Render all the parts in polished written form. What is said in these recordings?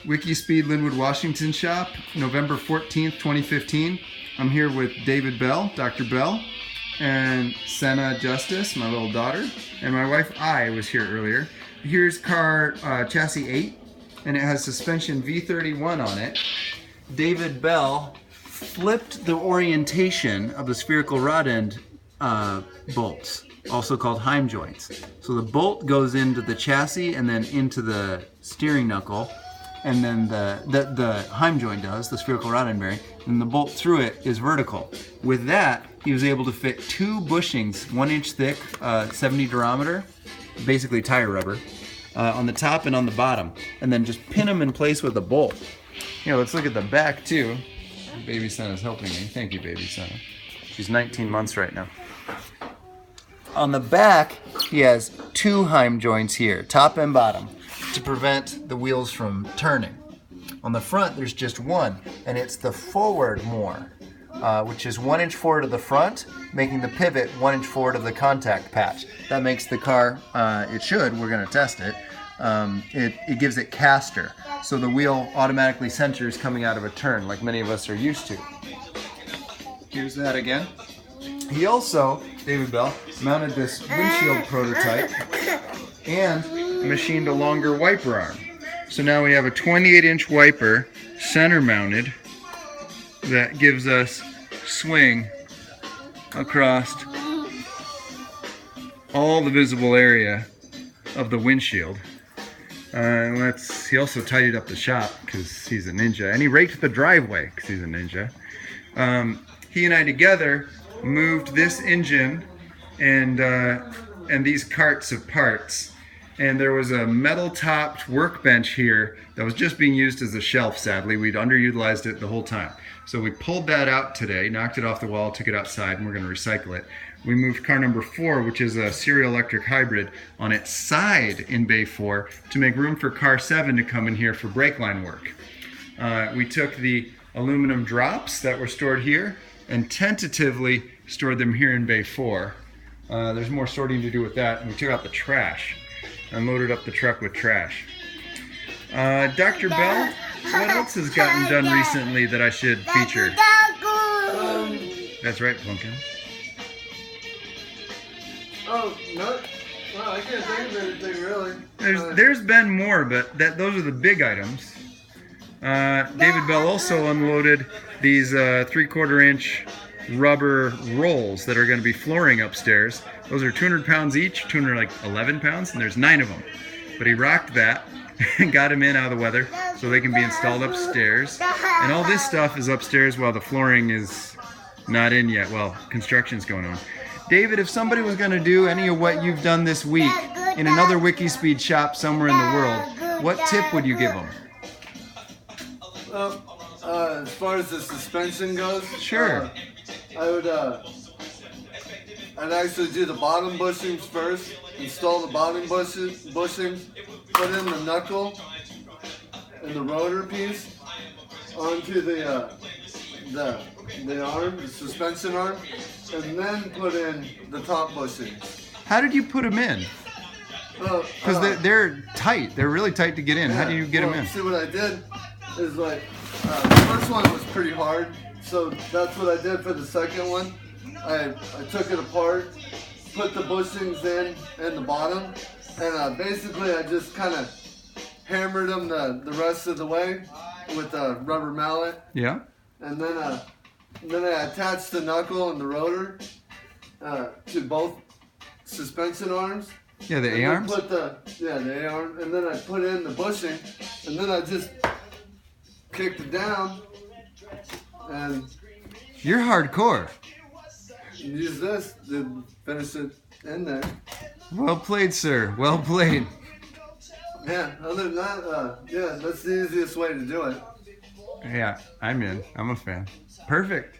Wikispeed, Lynnwood, Washington shop, November 14th, 2015. I'm here with David Bell, Dr. Bell, and Senna Justice, my little daughter, and my wife I was here earlier. Here's car chassis 8, and it has suspension V31 on it. David Bell flipped the orientation of the spherical rod end bolts, also called Heim joints. So the bolt goes into the chassis and then into the steering knuckle, and then the Heim joint does, the spherical rod end bearing, and the bolt through it is vertical. With that, he was able to fit 2 bushings, 1 inch thick, 70 durometer, basically tire rubber, on the top and on the bottom, and then just pin them in place with a bolt. Here, let's look at the back too. Baby Senna's helping me. Thank you, Baby Senna. She's 19 months right now. On the back, he has 2 Heim joints here, top and bottom, to prevent the wheels from turning. On the front, there's just 1, and it's the forward more, which is 1 inch forward of the front, making the pivot 1 inch forward of the contact patch. That makes the car, it should, we're going to test it, it gives it caster, so the wheel automatically centers coming out of a turn, like many of us are used to. Here's that again. He also, David Bell, mounted this windshield prototype and machined a longer wiper arm. So now we have a 28-inch wiper, center mounted, that gives us swing across all the visible area of the windshield. He also tidied up the shop because he's a ninja, and he raked the driveway because he's a ninja. He and I together moved this engine and these carts of parts, and there was a metal-topped workbench here that was just being used as a shelf. Sadly, we'd underutilized it the whole time, so we pulled that out today, knocked it off the wall, took it outside, and we're going to recycle it. We moved car number 4, which is a serial electric hybrid, on its side in bay 4 to make room for car 7 to come in here for brake line work. We took the aluminum drops that were stored here and tentatively stored them here in bay 4. There's more sorting to do with that, and we took out the trash and loaded up the truck with trash. Dr. Bell, what else has gotten done recently that I should feature? That's right, Pumpkin. Oh, no. Well, I can't think of anything really. There's been more, but those are the big items. David Bell also unloaded these 3/4 inch rubber rolls that are going to be flooring upstairs. Those are 200 pounds each, 211 pounds, and there's 9 of them. But he rocked that and got them in out of the weather so they can be installed upstairs. And all this stuff is upstairs while the flooring is not in yet. Well, construction's going on. David, if somebody was going to do any of what you've done this week in another Wikispeed shop somewhere in the world, what tip would you give them? As far as the suspension goes, sure. I'd actually do the bottom bushings first, install the bottom bushings, put in the knuckle and the rotor piece onto the arm, the suspension arm, and then put in the top bushings. How did you put them in? Because they're tight. They're really tight to get in. Yeah, how do you get them in? See, what I did is the first one was pretty hard, so that's what I did for the second one. I took it apart, put the bushings in the bottom, and basically I just kind of hammered them the rest of the way with a rubber mallet. Yeah. And then I attached the knuckle and the rotor to both suspension arms. Yeah, the A-arms? The A-arm, and then I put in the bushing, and then I just kicked it down, and... You're hardcore. Use this to finish it in there. Well played, sir. Well played. Yeah, other than that, yeah, that's the easiest way to do it. Yeah, I'm in. I'm a fan. Perfect.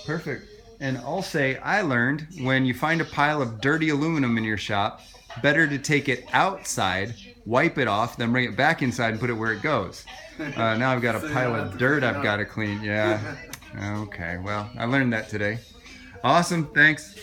Perfect. And I'll say, I learned when you find a pile of dirty aluminum in your shop, better to take it outside, wipe it off, then bring it back inside and put it where it goes. Now I've got a pile of dirt I've got to clean. Yeah. Okay, well, I learned that today. Awesome. Thanks.